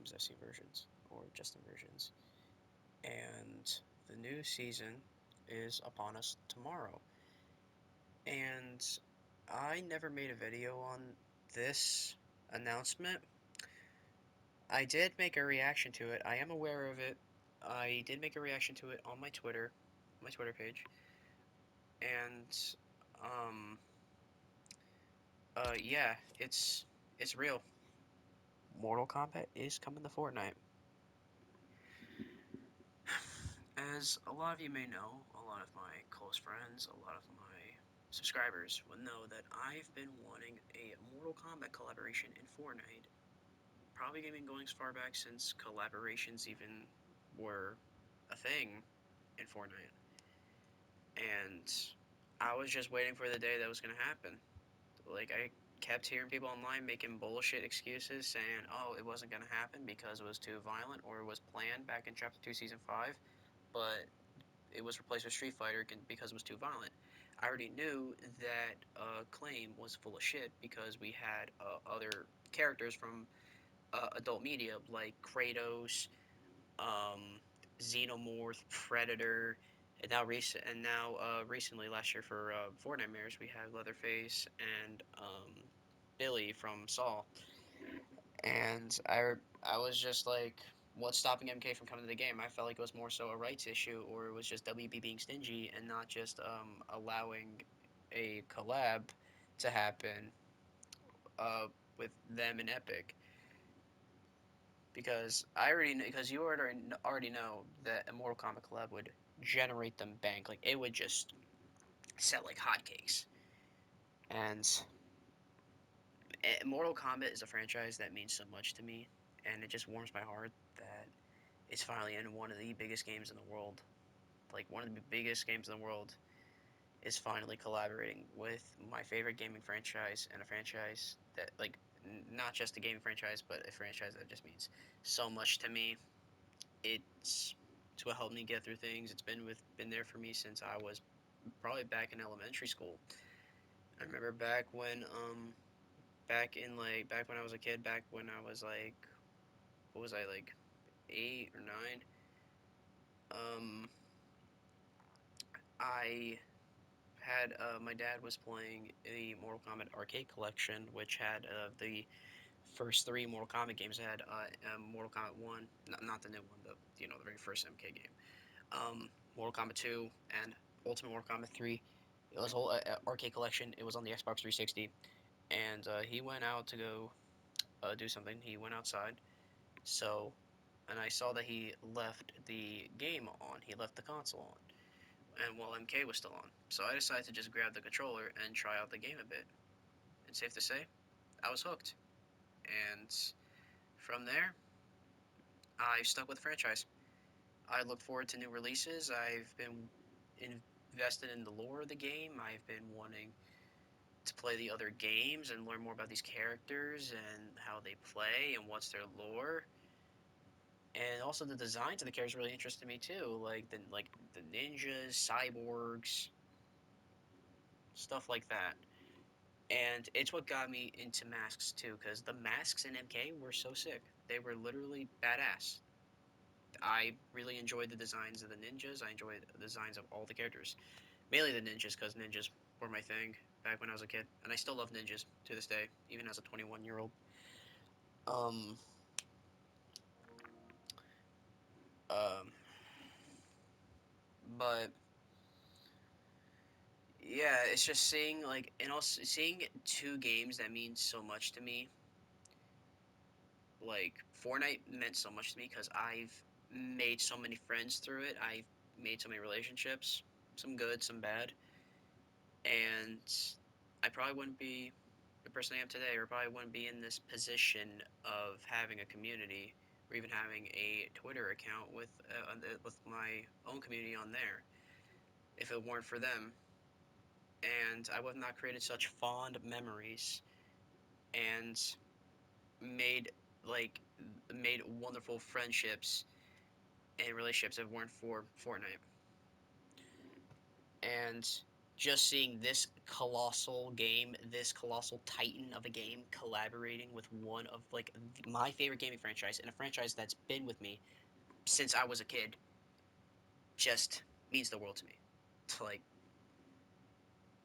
sometimes SC versions or just versions. And the new season is upon us tomorrow. And I never made a video on this announcement. I did make a reaction to it. I am aware of it. I did make a reaction to it on my Twitter page. And um yeah, it's real. Mortal Kombat is coming to Fortnite. As a lot of you may know, a lot of my close friends, a lot of my subscribers will know that I've been wanting a Mortal Kombat collaboration in Fortnite. Probably been going as far back since collaborations even were a thing in Fortnite. And I was just waiting for the day that was going to happen. Like, I kept hearing people online making bullshit excuses saying, oh, it wasn't going to happen because it was too violent or it was planned back in Chapter 2, Season 5, but it was replaced with Street Fighter because it was too violent. I already knew that claim was full of shit because we had other characters from adult media like Kratos, um, Xenomorph, Predator, and now recently last year for Fortnite Mirrors we had Leatherface and Billy from Saw, and I was just like, what's stopping MK from coming to the game? I felt like it was more so a rights issue, or it was just WB being stingy and not just allowing a collab to happen uh, with them and Epic. Because you already know that a Mortal Kombat collab would generate them bank. Like it would just sell like hotcakes. And Mortal Kombat is a franchise that means so much to me, and it just warms my heart that it's finally in one of the biggest games in the world. Like one of the biggest games in the world is finally collaborating with my favorite gaming franchise and a franchise that like not just a gaming franchise, but a franchise that just means so much to me. It's what helped me get through things. Been there for me since I was probably back in elementary school. I remember back when I was a kid, back when I was like what was I like 8 or 9. Um, I had my dad was playing the Mortal Kombat arcade collection, which had the first three Mortal Kombat games. It had Mortal Kombat One, not the new one, the very first MK game. Mortal Kombat 2 and Ultimate Mortal Kombat 3. It was a whole arcade collection. It was on the Xbox 360, and he went out to go do something. He went outside, so and I saw that he left the game on. He left the console on, and while MK was still on, so I decided to just grab the controller and try out the game a bit. And safe to say, I was hooked. And from there, I stuck with the franchise. I look forward to new releases. I've been invested in the lore of the game. I've been wanting to play the other games and learn more about these characters and how they play and what's their lore. And also the designs of the characters really interested me too, like the ninjas, cyborgs, stuff like that. And it's what got me into masks too, because the masks in MK were so sick. They were literally badass. I really enjoyed the designs of the ninjas. I enjoyed the designs of all the characters. Mainly the ninjas, because ninjas were my thing back when I was a kid. And I still love ninjas to this day, even as a 21-year-old. Um, um, but yeah, it's just seeing and also seeing two games that mean so much to me. Like Fortnite meant so much to me because I've made so many friends through it. I've made so many relationships, some good, some bad, and I probably wouldn't be the person I am today, or probably wouldn't be in this position of having a community or even having a Twitter account with my own community on there if it weren't for them. And I would have not created such fond memories and made like made wonderful friendships and relationships if it weren't for Fortnite. And just seeing this colossal game, this colossal titan of a game, collaborating with one of like my favorite gaming franchise and a franchise that's been with me since I was a kid, just means the world to me. It's like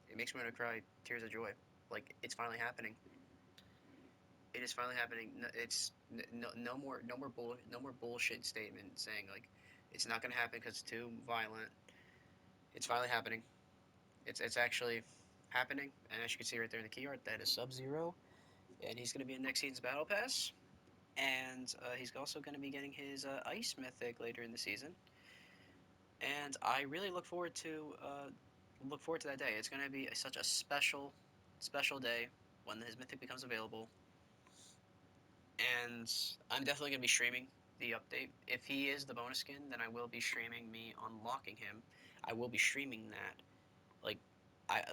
it makes me want to cry tears of joy. Like it's finally happening. It is finally happening. It's no more bullshit statement saying like it's not gonna happen because it's too violent. It's finally happening. It's actually happening, and as you can see right there in the key art, that is Sub Zero, and he's gonna be in next season's Battle Pass, and he's also gonna be getting his Ice Mythic later in the season, and I really look forward to that day. It's gonna be such a special day when his Mythic becomes available, and I'm definitely gonna be streaming the update. If he is the bonus skin, then I will be streaming me unlocking him. I will be streaming that.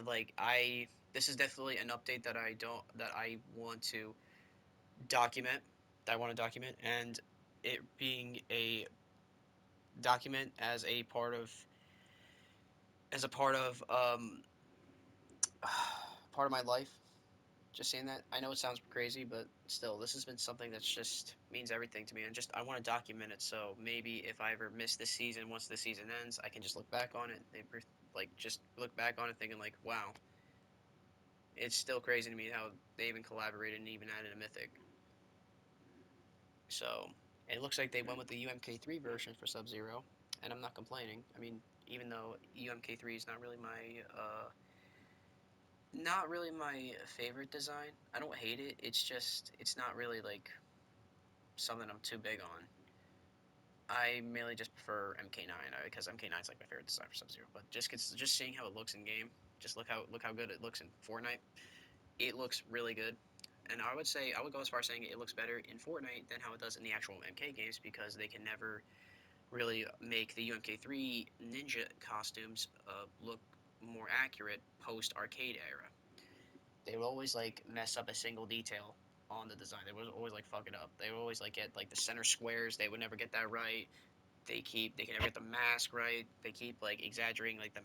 Like, I. This is definitely an update that I want to document. That I want to document, and it being a document as a part of my life. Just saying that, I know it sounds crazy, but still, this has been something that's just means everything to me, and just I want to document it. So maybe if I ever miss this season, once the season ends, I can just look back on it, like just look back on it, thinking like, wow, it's still crazy to me how they even collaborated and even added a mythic. So it looks like they went with the UMK3 version for Sub Zero, and I'm not complaining. I mean, even though UMK3 is not really my favorite design. I don't hate it. It's just it's not really like something I'm too big on. I mainly just prefer MK9 because MK9 is like my favorite design for Sub Zero. But just seeing how it looks in game, just look how good it looks in Fortnite. It looks really good, and I would go as far as saying it looks better in Fortnite than how it does in the actual MK games because they can never really make the UMK3 ninja costumes look more accurate post arcade era. They would always like mess up a single detail on the design. They would always like fuck it up. They would always like get like the center squares. They would never get that right. They can never get the mask right. They keep like exaggerating like the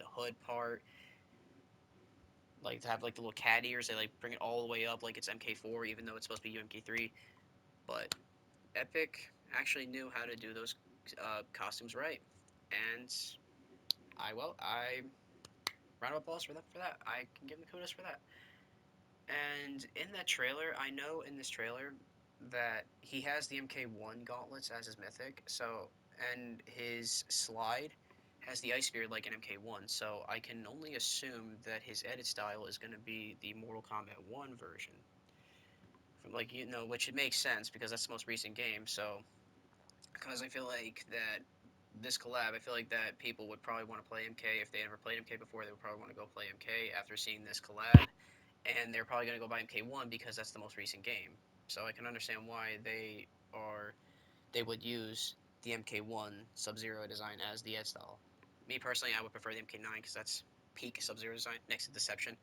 hood part. Like to have like the little cat ears. They like bring it all the way up like it's MK4 even though it's supposed to be UMK3. But Epic actually knew how to do those costumes right, and I round of applause for them for that. I can give them kudos for that. And in that trailer, I know in this trailer that he has the MK1 gauntlets as his mythic. So, and his slide has the ice beard like an MK1. So I can only assume that his edit style is going to be the Mortal Kombat 1 version. From like which it makes sense because that's the most recent game. So, because I feel like that this collab, I feel like that people would probably want to play MK if they never played MK before. They would probably want to go play MK after seeing this collab, and they're probably going to go buy MK1 because that's the most recent game. So I can understand why they would use the MK1 Sub Zero design as the Ed style. Me personally, I would prefer the MK9 because that's peak Sub Zero design next to Deception.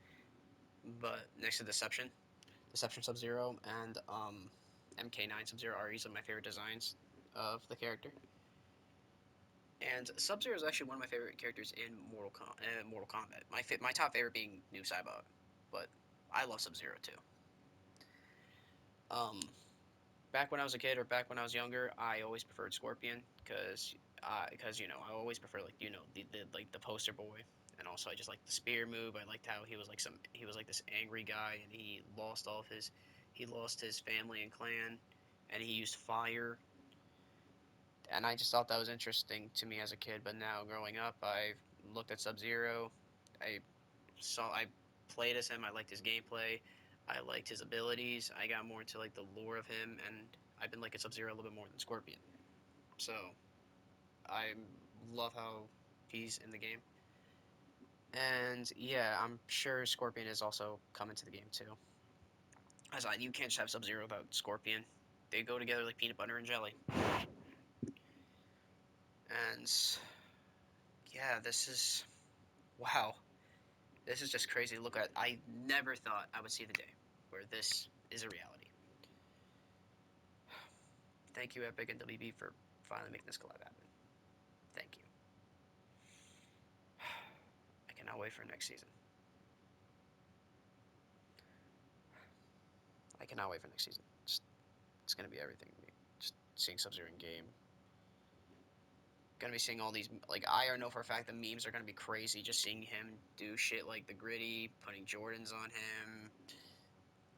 But next to Deception Sub Zero and MK9 Sub Zero are easily my favorite designs of the character. And Sub Zero is actually one of my favorite characters in Mortal Kombat. My top favorite being New Cybot, but I love Sub Zero too. Um, Back when I was a kid or back when I was younger, I always preferred Scorpion because I always prefer like the poster boy, and also I just liked the spear move. I liked how he was like this angry guy, and he lost his family and clan, and he used fire, and I just thought that was interesting to me as a kid. But now growing up, I've looked at Sub Zero, I I played as him. I liked his gameplay. I liked his abilities. I got more into like the lore of him, and I've been liking Sub Zero a little bit more than Scorpion. So I love how he's in the game. And yeah, I'm sure Scorpion is also coming to the game too. As you can't just have Sub Zero without Scorpion. They go together like peanut butter and jelly. And yeah, this is wow. This is just crazy to look at. I never thought I would see the day where this is a reality. Thank you, Epic and WB, for finally making this collab happen. Thank you. cannot wait for next season. I cannot wait for next season. It's gonna be everything to me. Just seeing Sub-Zero in game. Gonna be seeing all these, like, I already know for a fact the memes are gonna be crazy. Just seeing him do shit like the gritty, putting Jordans on him.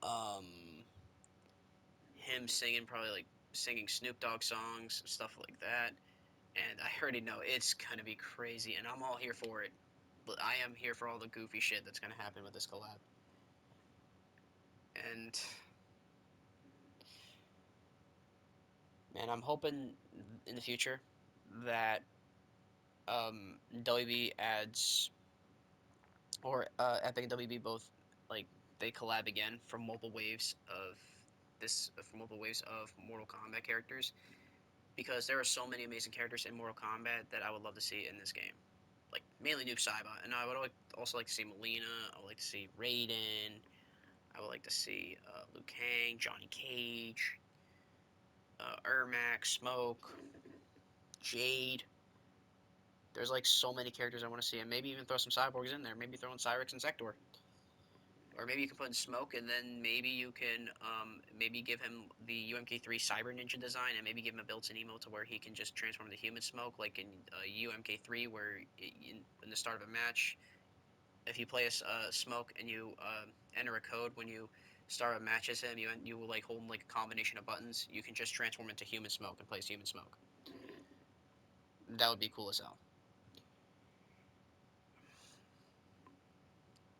Um, him singing, probably like singing Snoop Dogg songs, stuff like that. And I already know it's gonna be crazy, and I'm all here for it. But I am here for all the goofy shit that's gonna happen with this collab. And man, I'm hoping in the future that WB adds, or Epic and WB both, like, they collab again for multiple waves of Mortal Kombat characters, because there are so many amazing characters in Mortal Kombat that I would love to see in this game. Like, mainly Noob Saibot, and I would also like to see Melina. I would like to see Raiden. I would like to see Liu Kang, Johnny Cage, Ermac, Smoke, Jade. There's like so many characters I want to see, and maybe even throw some cyborgs in there. Maybe throw in Cyrix and Sector, or maybe you can put in Smoke, and then maybe you can maybe give him the UMK3 Cyber Ninja design, and maybe give him a built-in emote to where he can just transform to human Smoke, like in UMK3, where in the start of a match, if you play a Smoke and you enter a code when you start a match as him, you will like hold like a combination of buttons. You can just transform into human Smoke and play as human Smoke. That would be cool as hell.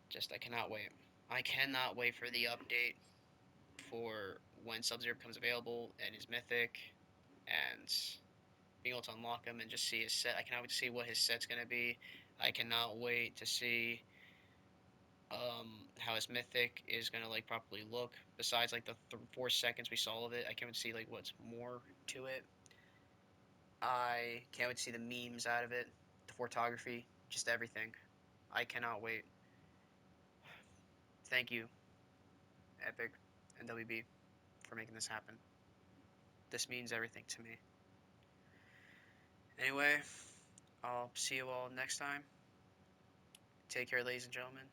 Just I cannot wait. I cannot wait for the update for when Sub-Zero becomes available and his mythic, and being able to unlock him and just see his set. I cannot wait to see what his set's gonna be. I cannot wait to see how his mythic is gonna like properly look. Besides like the 4 seconds we saw of it, I can't wait to see like what's more to it. I can't wait to see the memes out of it, the photography, just everything. I cannot wait. Thank you, Epic and WB, for making this happen. This means everything to me. Anyway, I'll see you all next time. Take care, ladies and gentlemen.